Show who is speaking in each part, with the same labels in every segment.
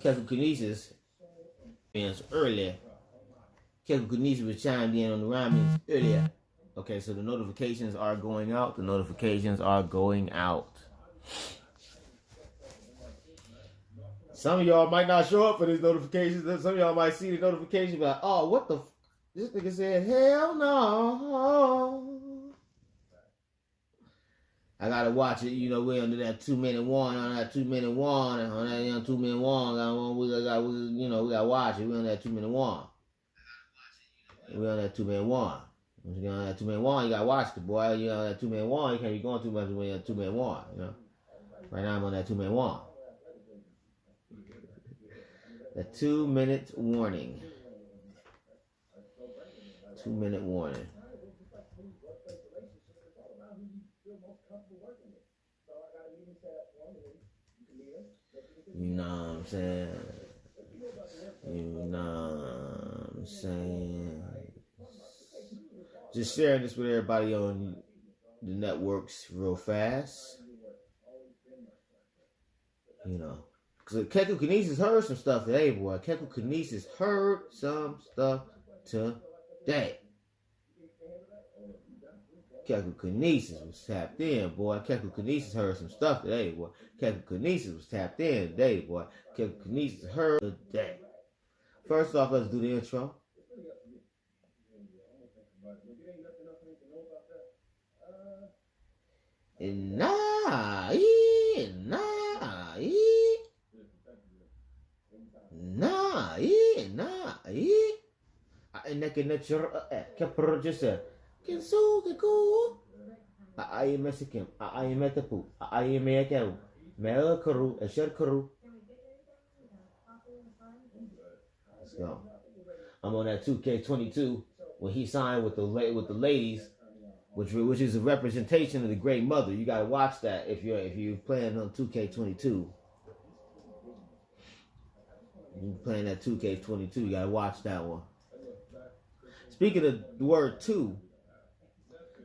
Speaker 1: Keku Kinesis earlier. Keku Kinesis was chimed in on the rhymings earlier. Okay, so the notifications are going out. The notifications are going out. Some of y'all might not show up for these notifications. Some of y'all might see the notification, but like, oh, what the? This nigga said, hell no. I gotta watch it. You know, we're under that 2-minute warning. On that 2-minute warning. On that 2-minute warning. We gotta watch it. We're on that 2-minute warning. We're on that 2-minute warning. Once you get on that 2-minute warning, you gotta watch it, boy. You're on that 2-minute warning. You can't be going too much when you're on that 2-minute warning. You know. Right now, I'm on that 2-minute warning. The 2-minute warning. 2-minute warning. You know what I'm saying? You know what I'm saying? Just sharing this with everybody on the networks real fast. You know. Because Keku Kinesis heard some stuff today, boy. Keku Kinesis heard some stuff today. Keku Kinesis was tapped in, boy. Keku Kinesis heard some stuff today, boy. Keku Kinesis was tapped in today, boy. Keku Kinesis heard today. First off, let's do the intro. Let's go. I'm on that 2K22 when he signed with the ladies, which is a representation of the Great Mother. You gotta watch that if you're playing on 2K22. You're playing that 2K22. You gotta watch that one. Speaking of the word two,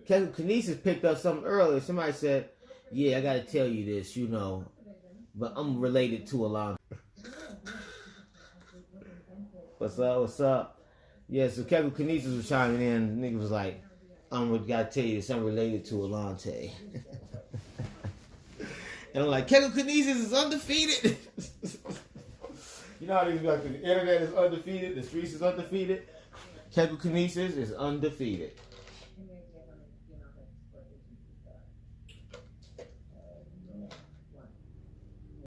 Speaker 1: Keku Kinesis picked up something earlier. Somebody said, "Yeah, I gotta tell you this, you know, but I'm related to Alonzo." What's up? What's up? Yeah, so Keku Kinesis was chiming in. The nigga was like, gotta tell you this, I'm related to Alante. And I'm like, Keku Kinesis is undefeated. You know how these like the internet is undefeated, the streets is undefeated. Keku Kinesis is undefeated.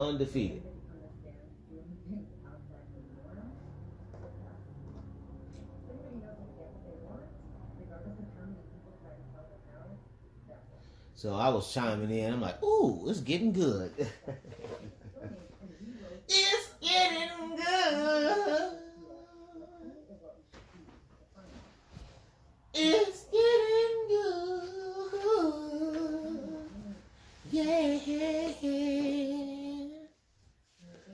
Speaker 1: Undefeated. So I was chiming in. I'm like, ooh, it's getting good. It's getting good. It's getting good. Yeah.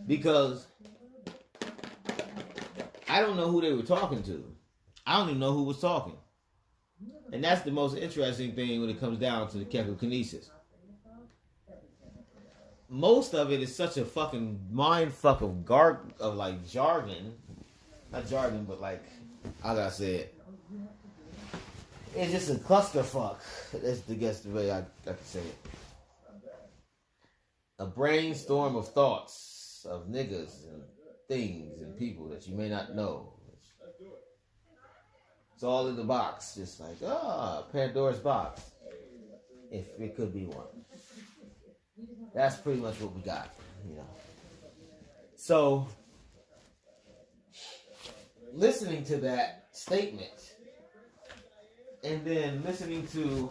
Speaker 1: Because I don't know who they were talking to. I don't even know who was talking. And that's the most interesting thing when it comes down to the Keku Kinesis. Most of it is such a fucking mindfuck of like jargon. Not jargon, but like, how do I say it? It's just a clusterfuck. That's the way I can say it. A brainstorm of thoughts of niggas and things and people that you may not know. It's all in the box, just like, Pandora's box. If it could be one. That's pretty much what we got, you know. So, listening to that statement, and then listening to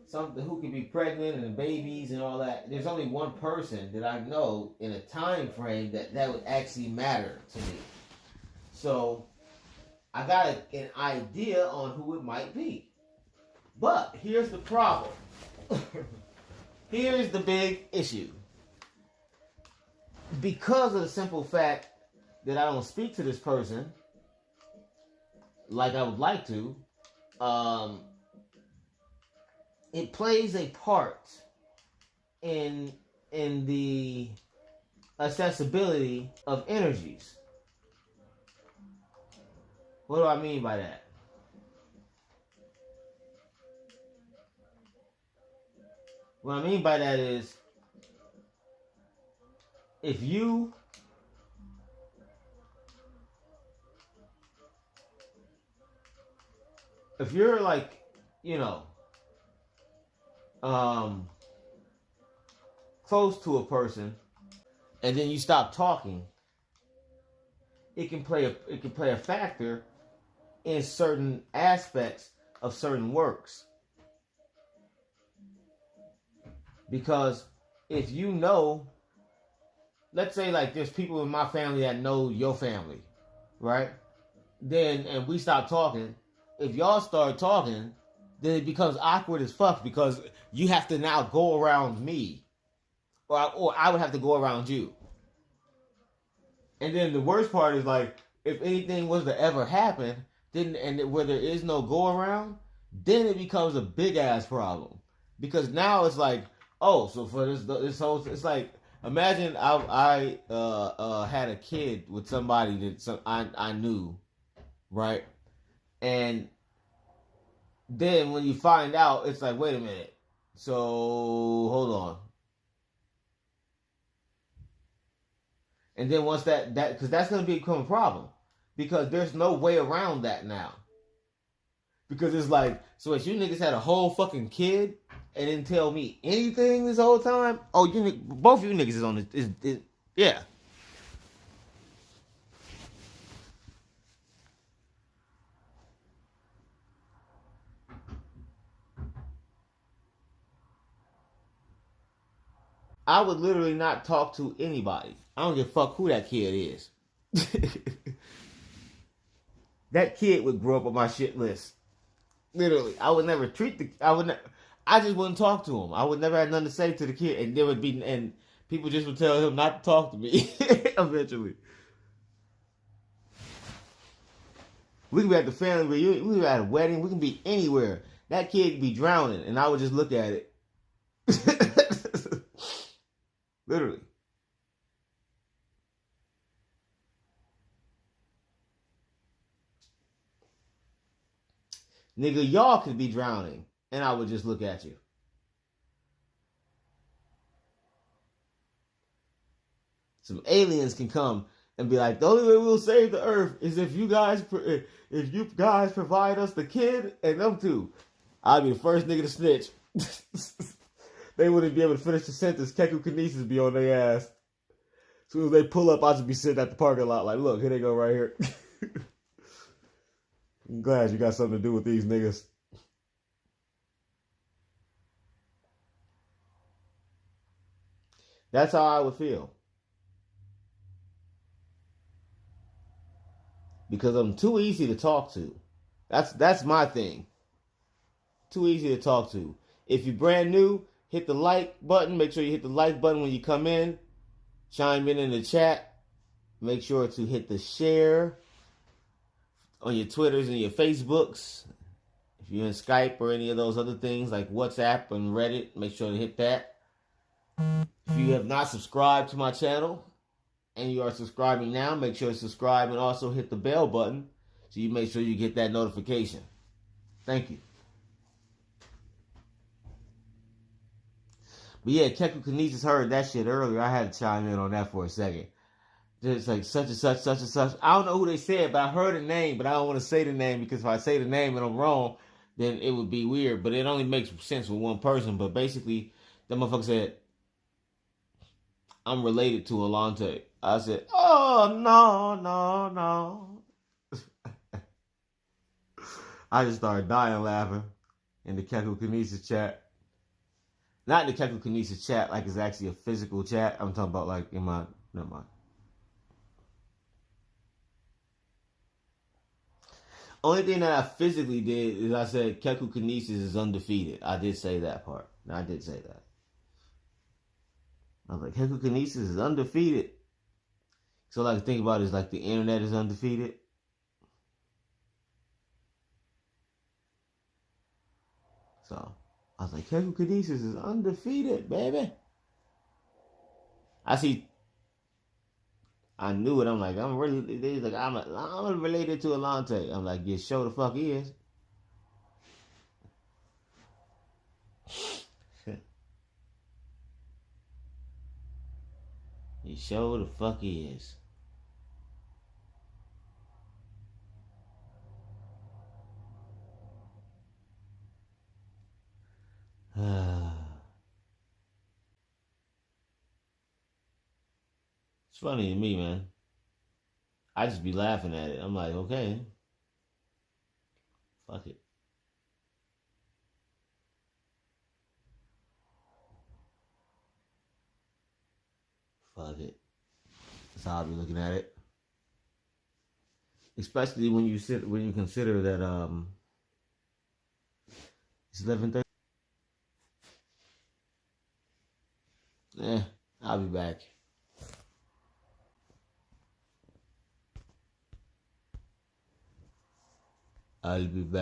Speaker 1: something who could be pregnant and babies and all that, there's only one person that I know in a time frame that would actually matter to me. So, I got an idea on who it might be. But here's the problem. Here's the big issue. Because of the simple fact that I don't speak to this person like I would like to, it plays a part in the accessibility of energies. What do I mean by that? What I mean by that is, if you're like, you know, close to a person, and then you stop talking, it can play a factor in certain aspects of certain works. Because if you know, let's say like there's people in my family that know your family, right? Then, and we stop talking, if y'all start talking, then it becomes awkward as fuck because you have to now go around me, or I would have to go around you. And then the worst part is like, if anything was to ever happen, then and where there is no go around, then it becomes a big ass problem. Because now it's like, oh, so for this whole, it's like, imagine I had a kid with somebody that I knew, right? And then when you find out, it's like, wait a minute. So hold on. And then once that because that's going to become a problem, because there's no way around that now. Because it's like, so if you niggas had a whole fucking kid and didn't tell me anything this whole time, oh, both of you niggas is on this, yeah. I would literally not talk to anybody. I don't give a fuck who that kid is. That kid would grow up on my shit list. Literally, I would never I just wouldn't talk to him. I would never have nothing to say to the kid, and there would be, and people just would tell him not to talk to me. Eventually, we can be at the family reunion, we can be at a wedding, we can be anywhere. That kid could be drowning, and I would just look at it. Literally. Nigga, y'all could be drowning, and I would just look at you. Some aliens can come and be like, the only way we'll save the earth is if you guys provide us the kid and them two. I'd be the first nigga to snitch. They wouldn't be able to finish the sentence. Keku Kinesis be on their ass. As soon as they pull up, I'll just be sitting at the parking lot like, look, here they go right here. I'm glad you got something to do with these niggas. That's how I would feel. Because I'm too easy to talk to. That's my thing. Too easy to talk to. If you're brand new, hit the like button. Make sure you hit the like button when you come in. Chime in the chat. Make sure to hit the share on your Twitters and your Facebooks. If you're in Skype or any of those other things like WhatsApp and Reddit, make sure to hit that. If you have not subscribed to my channel and you are subscribing now, make sure to subscribe and also hit the bell button so you make sure you get that notification. Thank you. But yeah, Keku Kinesis heard that shit earlier. I had to chime in on that for a second. It's like such and such, such and such. I don't know who they said, but I heard a name, but I don't want to say the name because if I say the name and I'm wrong, then it would be weird. But it only makes sense with one person. But basically, that motherfucker said, I'm related to Alante. I said, oh, no. I just started dying laughing in the Keku Kinesis chat. Not in the Keku Kinesis chat like it's actually a physical chat. I'm talking about like in my, never mind. Only thing that I physically did is I said Keku Kinesis is undefeated. I did say that part. I did say that. I was like, Keku Kinesis is undefeated. So all I can think about is like the internet is undefeated. So I was like, Keku Kinesis is undefeated, baby. I see I knew it. I'm like, I'm really. He's like, I'm related to Alante. I'm like, you sure the fuck is. You sure the fuck is. It's funny to me, man. I just be laughing at it. I'm like, okay, fuck it. Fuck it. That's how I be looking at it. Especially when you consider that it's 11:30. I'll be back. I'll be back.